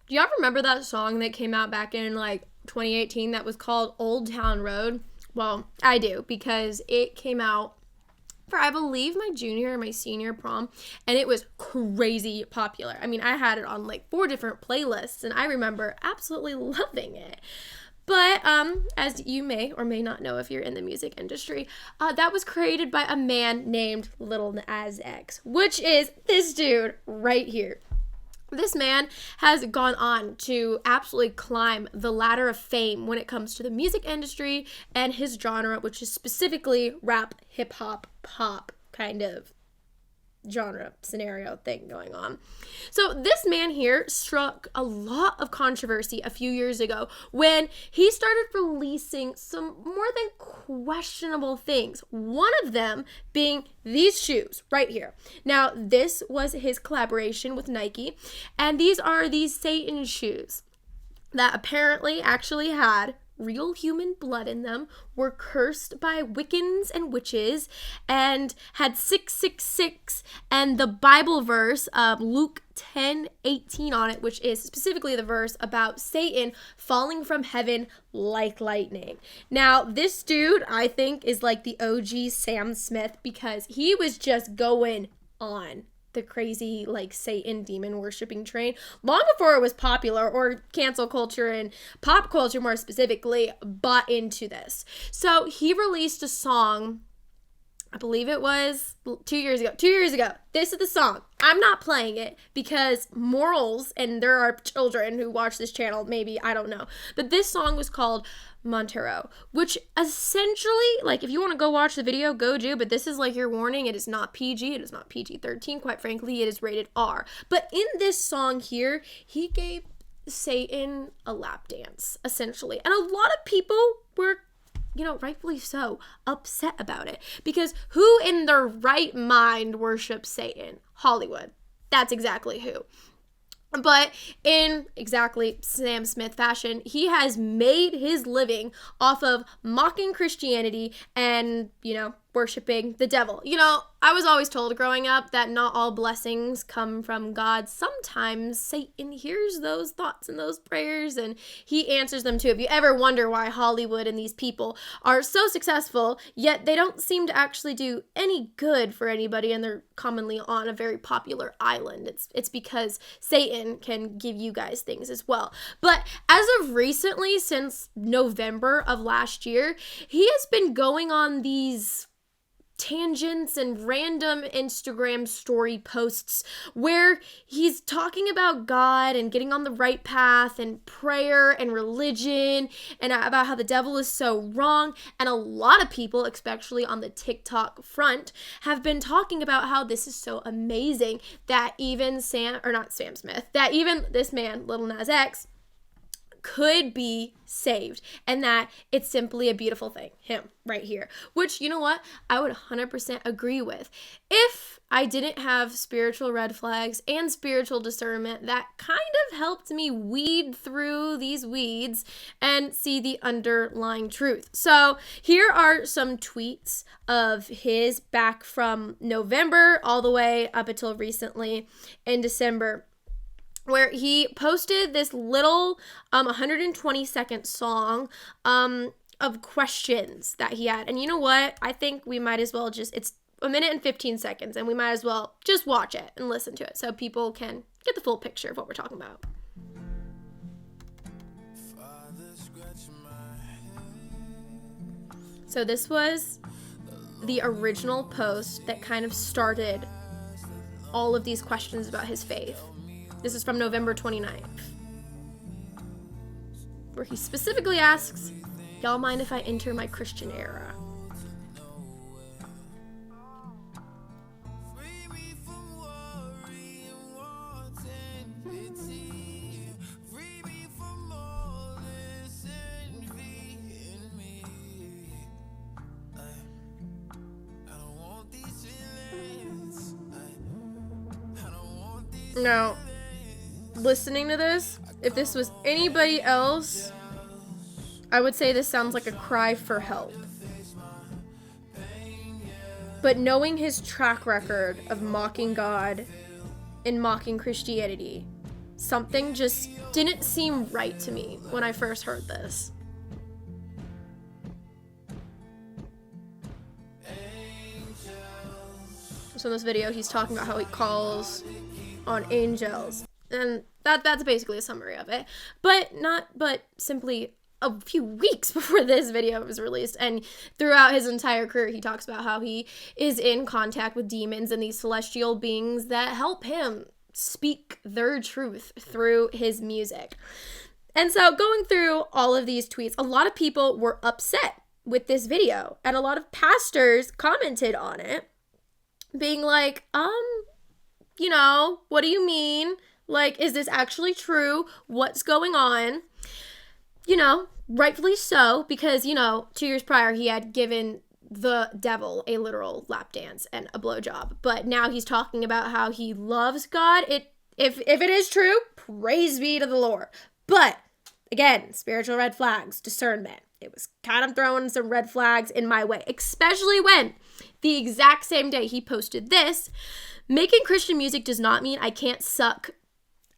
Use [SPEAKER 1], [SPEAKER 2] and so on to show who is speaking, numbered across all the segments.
[SPEAKER 1] Do y'all remember that song that came out back in like 2018 that was called Old Town Road? Well, I do, because it came out for, I believe, my junior or my senior prom, and it was crazy popular. I mean, I had it on like 4 different playlists, and I remember absolutely loving it. But as you may or may not know if you're in the music industry, that was created by a man named Lil Nas X, which is this dude right here. This man has gone on to absolutely climb the ladder of fame when it comes to the music industry and his genre, which is specifically rap, hip hop, pop kind of genre scenario thing going on. So this man here struck a lot of controversy a few years ago when he started releasing some more than questionable things. One of them being these shoes right here. Now, this was his collaboration with Nike, and these are these Satan shoes that apparently actually had real human blood in them, were cursed by Wiccans and witches, and had 666 and the Bible verse Luke 10:18 on it, which is specifically the verse about Satan falling from heaven like lightning. Now, this dude, I think, is like the OG Sam Smith, because he was just going on the crazy like Satan demon worshiping train long before it was popular, or cancel culture and pop culture more specifically bought into this. So he released a song, I believe it was 2 years ago. This is the song. I'm not playing it because morals, and there are children who watch this channel, maybe, I don't know. But this song was called Montero, which essentially, like, if you want to go watch the video, go do, but this is like your warning. It is not PG. It is not PG-13. Quite frankly, it is rated R. But in this song here, he gave Satan a lap dance, essentially. And a lot of people were, rightfully so, upset about it. Because who in their right mind worships Satan? Hollywood. That's exactly who. But in exactly Sam Smith fashion, he has made his living off of mocking Christianity and, worshiping the devil. I was always told growing up that not all blessings come from God. Sometimes Satan hears those thoughts and those prayers, and he answers them too. If you ever wonder why Hollywood and these people are so successful, yet they don't seem to actually do any good for anybody, and they're commonly on a very popular island, it's because Satan can give you guys things as well. But as of recently, since November of last year, he has been going on these tangents and random Instagram story posts where he's talking about God and getting on the right path and prayer and religion and about how the devil is so wrong. And a lot of people, especially on the TikTok front, have been talking about how this is so amazing that even that even this man, Lil Nas X, could be saved, and that it's simply a beautiful thing, him right here, which, you know what, I would 100% agree with. If I didn't have spiritual red flags and spiritual discernment that kind of helped me weed through these weeds and see the underlying truth. So here are some tweets of his back from November all the way up until recently in December, where he posted this little 120-second song of questions that he had. And you know what? I think we might as well it's a minute and 15 seconds, and we might as well just watch it and listen to it so people can get the full picture of what we're talking about. So this was the original post that kind of started all of these questions about his faith. This is from November 29th, where he specifically asks, y'all mind if I enter my Christian era? Now, listening to this, if this was anybody else, I would say this sounds like a cry for help. But knowing his track record of mocking God and mocking Christianity, something just didn't seem right to me when I first heard this. So in this video, he's talking about how he calls on angels. And that's basically a summary of it. But simply a few weeks before this video was released, and throughout his entire career, he talks about how he is in contact with demons and these celestial beings that help him speak their truth through his music. And so going through all of these tweets, a lot of people were upset with this video, and a lot of pastors commented on it, being like, what do you mean? Like, is this actually true? What's going on? Rightfully so, because, 2 years prior, he had given the devil a literal lap dance and a blowjob. But now he's talking about how he loves God. If it is true, praise be to the Lord. But, again, spiritual red flags, discernment. It was kind of throwing some red flags in my way, especially when the exact same day he posted this, making Christian music does not mean I can't suck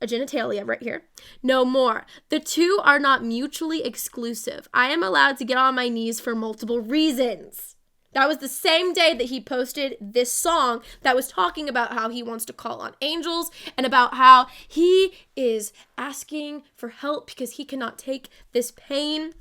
[SPEAKER 1] a genitalia right here. No more. The two are not mutually exclusive. I am allowed to get on my knees for multiple reasons. That was the same day that he posted this song that was talking about how he wants to call on angels and about how he is asking for help because he cannot take this pain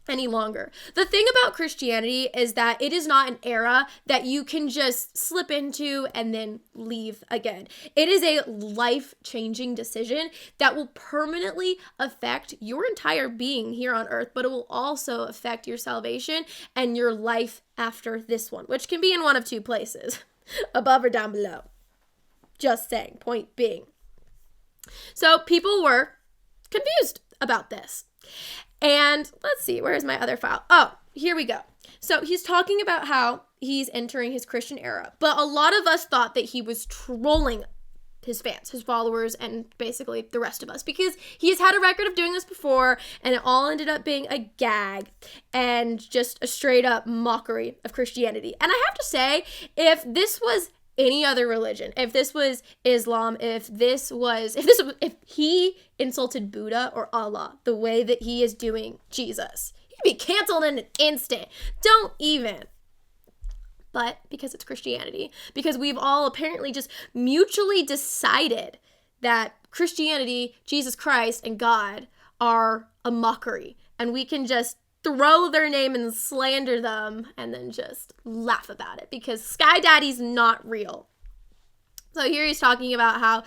[SPEAKER 1] any longer. The thing about Christianity is that it is not an era that you can just slip into and then leave again. It is a life-changing decision that will permanently affect your entire being here on earth, but it will also affect your salvation and your life after this one, which can be in one of two places, above or down below. Just saying, point being. So people were confused about this. And let's see, where's my other file? Oh, here we go. So he's talking about how he's entering his Christian era, but a lot of us thought that he was trolling his fans, his followers, and basically the rest of us, because he's had a record of doing this before, and it all ended up being a gag and just a straight up mockery of Christianity. And I have to say, if this was any other religion, if this was Islam, if he insulted Buddha or Allah the way that he is doing Jesus, he'd be canceled in an instant. Don't even. But because it's Christianity, because we've all apparently just mutually decided that Christianity, Jesus Christ, and God are a mockery, and we can just throw their name and slander them and then just laugh about it because Sky Daddy's not real. So here he's talking about how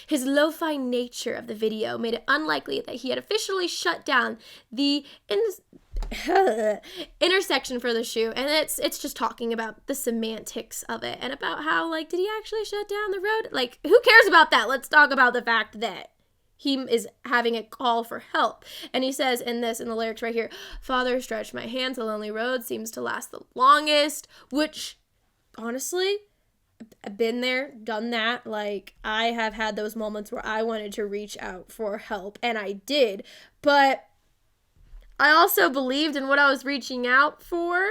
[SPEAKER 1] his lo-fi nature of the video made it unlikely that he had officially shut down the intersection for the shoe, and it's just talking about the semantics of it and about how, like, did he actually shut down the road? Like, who cares about that? Let's talk about the fact that he is having a call for help. And he says in the lyrics right here, Father, stretch my hands, the lonely road seems to last the longest, which, honestly, I've been there, done that. Like, I have had those moments where I wanted to reach out for help, and I did. But I also believed in what I was reaching out for.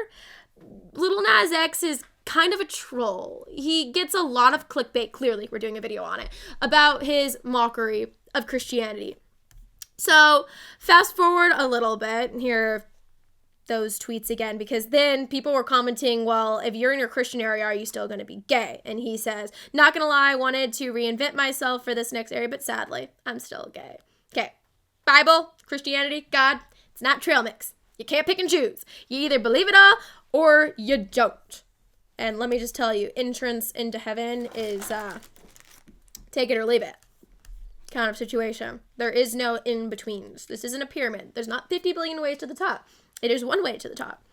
[SPEAKER 1] Lil Nas X is kind of a troll. He gets a lot of clickbait, clearly, we're doing a video on it, about his mockery of Christianity. So fast forward a little bit, and here are those tweets again, because then people were commenting, well, if you're in your Christian area, are you still going to be gay? And he says, not gonna lie, I wanted to reinvent myself for this next area, but sadly, I'm still gay. Okay, Bible, Christianity, God, it's not trail mix. You can't pick and choose. You either believe it all or you don't. And let me just tell you, entrance into heaven is take it or leave it kind of situation. There is no in-betweens. This isn't a pyramid. There's not 50 billion ways to the top. It is one way to the top.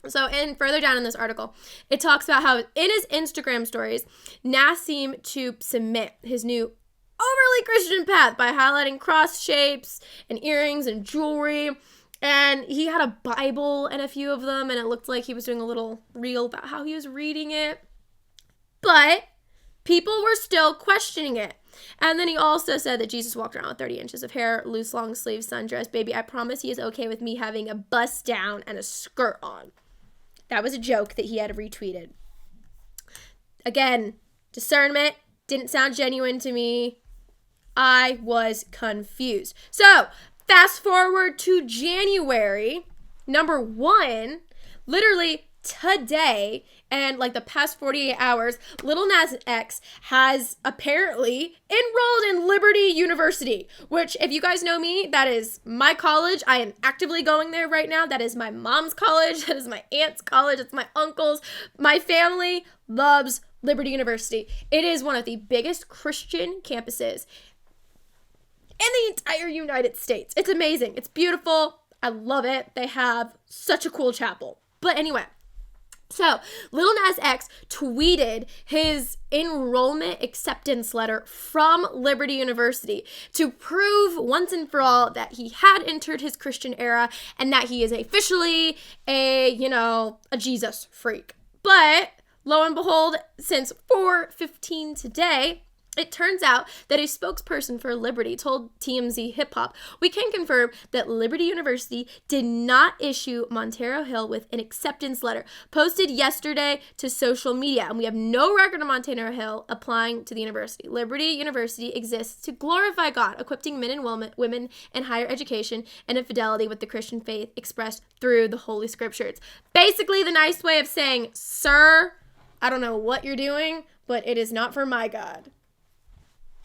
[SPEAKER 1] So, and further down in this article, it talks about how in his Instagram stories, Nas seemed to cement his new overly Christian path by highlighting cross shapes and earrings and jewelry. And he had a Bible and a few of them, and it looked like he was doing a little reel about how he was reading it. But people were still questioning it. And then he also said that Jesus walked around with 30 inches of hair, loose long sleeves, sundress. Baby, I promise he is okay with me having a bust down and a skirt on. That was a joke that he had retweeted. Again, discernment didn't sound genuine to me. I was confused. So fast forward to January, number one, literally today, and like the past 48 hours, Lil Nas X has apparently enrolled in Liberty University, which, if you guys know me, that is my college. I am actively going there right now. That is my mom's college. That is my aunt's college. It's my uncle's. My family loves Liberty University. It is one of the biggest Christian campuses in the entire United States. It's amazing. It's beautiful. I love it. They have such a cool chapel. But anyway, so Lil Nas X tweeted his enrollment acceptance letter from Liberty University to prove once and for all that he had entered his Christian era and that he is officially a Jesus freak. But lo and behold, since 4:15 today, it turns out that a spokesperson for Liberty told TMZ Hip Hop, "We can confirm that Liberty University did not issue Montero Hill with an acceptance letter posted yesterday to social media, and we have no record of Montero Hill applying to the university. Liberty University exists to glorify God, equipping men and women in higher education and in fidelity with the Christian faith expressed through the Holy Scriptures." Basically, the nice way of saying, "Sir, I don't know what you're doing, but it is not for my God.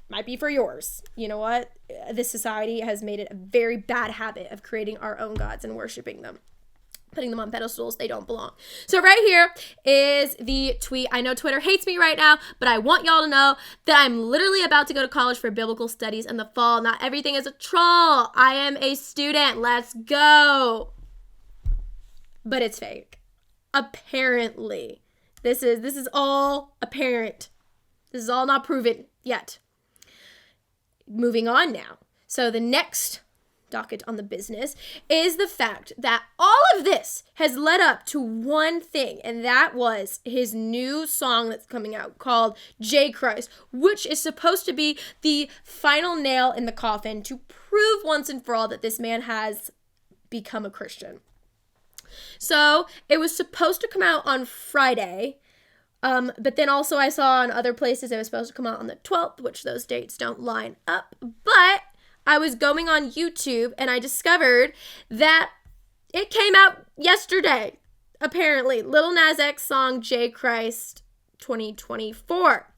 [SPEAKER 1] Might be for yours." You know what? This society has made it a very bad habit of creating our own gods and worshiping them, putting them on pedestals they don't belong. So right here is the tweet. I know Twitter hates me right now, but I want y'all to know that I'm literally about to go to college for biblical studies in the fall. Not everything is a troll. I am a student. Let's go. But it's fake. Apparently. This is all apparent. This is all not proven yet. Moving on now. So the next docket on the business is the fact that all of this has led up to one thing, and that was his new song that's coming out called J Christ, which is supposed to be the final nail in the coffin to prove once and for all that this man has become a Christian. So it was supposed to come out on Friday. But then also I saw on other places it was supposed to come out on the 12th, which those dates don't line up. But I was going on YouTube and I discovered that it came out yesterday, apparently. Lil Nas X song J Christ 2024.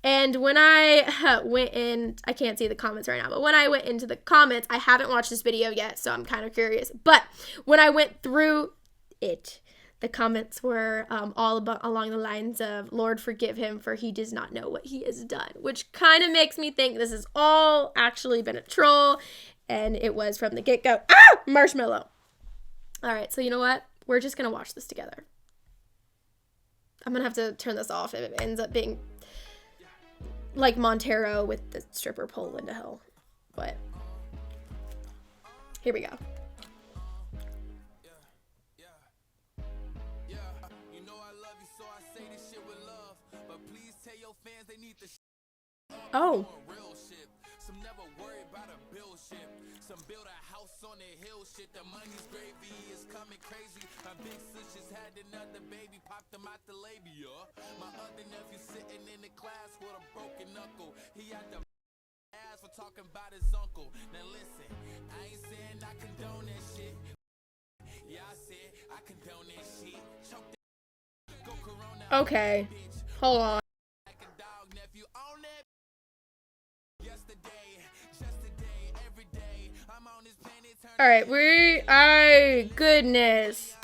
[SPEAKER 1] And when I went in, I can't see the comments right now, but when I went into the comments, I haven't watched this video yet, so I'm kind of curious. But when I went through it, the comments were all about along the lines of, "Lord, forgive him, for he does not know what he has done," which kind of makes me think this has all actually been a troll, and it was from the get-go. Ah! Marshmallow. All right, so you know what? We're just going to watch this together. I'm going to have to turn this off if it ends up being like Montero with the stripper pole into hell. But here we go. Oh. Some never worry about a bill ship. Some build a house on the hill shit. The money's gravy is coming crazy. My big sisters had another baby, popped them out the labia. My other nephew sitting in the class with a broken knuckle. He had the ass for talking about his uncle. Now listen, I ain't saying I condone that shit. Yeah, I said I condone that shit. Choke that. Go Corona. Okay, hold on. All right, goodness.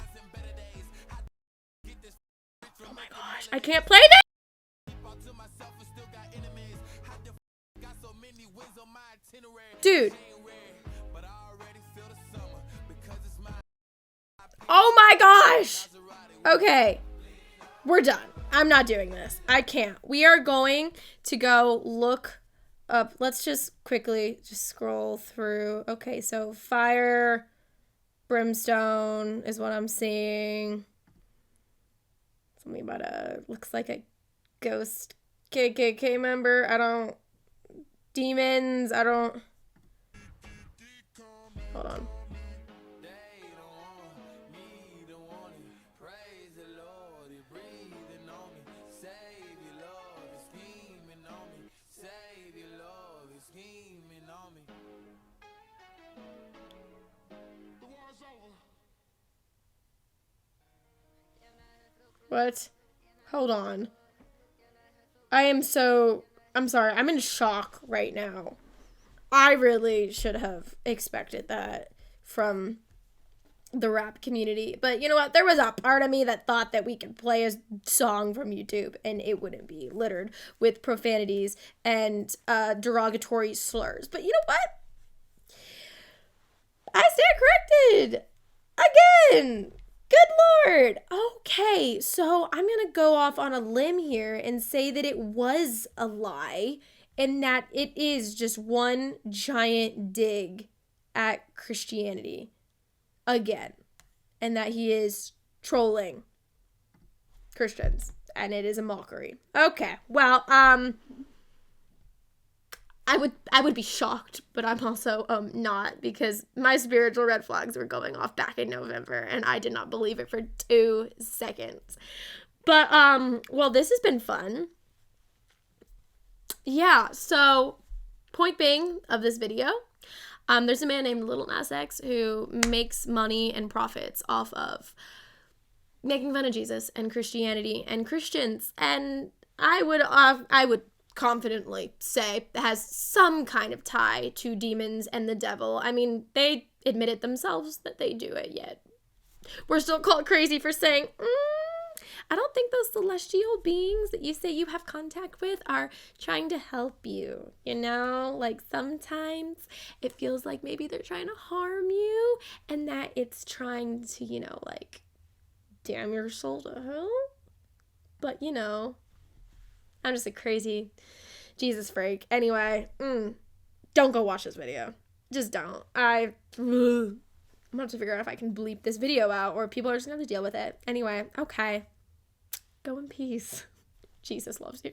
[SPEAKER 1] Oh my gosh, I can't play that. Dude. Oh my gosh. Okay, we're done. I'm not doing this. I can't. We are going to go look up. Let's just quickly just scroll through. Okay, so fire, brimstone is what I'm seeing. Something about looks like a ghost KKK member. Demons. Hold on. What? Hold on. I'm sorry. I'm in shock right now. I really should have expected that from the rap community. But you know what? There was a part of me that thought that we could play a song from YouTube and it wouldn't be littered with profanities and derogatory slurs. But you know what? I stand corrected. Again. Good Lord. Okay, so I'm going to go off on a limb here and say that it was a lie and that it is just one giant dig at Christianity again, and that he is trolling Christians and it is a mockery. Okay, well, I would be shocked, but I'm also not, because my spiritual red flags were going off back in November and I did not believe it for 2 seconds. But well, this has been fun. Yeah, so point being of this video, there's a man named Lil Nas X who makes money and profits off of making fun of Jesus and Christianity and Christians, and I would confidently say has some kind of tie to demons and the devil. I mean, they admit it themselves that they do it, yet we're still called crazy for saying, I don't think those celestial beings that you say you have contact with are trying to help you. You know, like sometimes it feels like maybe they're trying to harm you and that it's trying to, you know, like damn your soul to hell. But, you know, I'm just a crazy Jesus freak. Anyway, don't go watch this video. Just don't. I'm going to have to figure out if I can bleep this video out or people are just going to have to deal with it. Anyway, okay. Go in peace. Jesus loves you.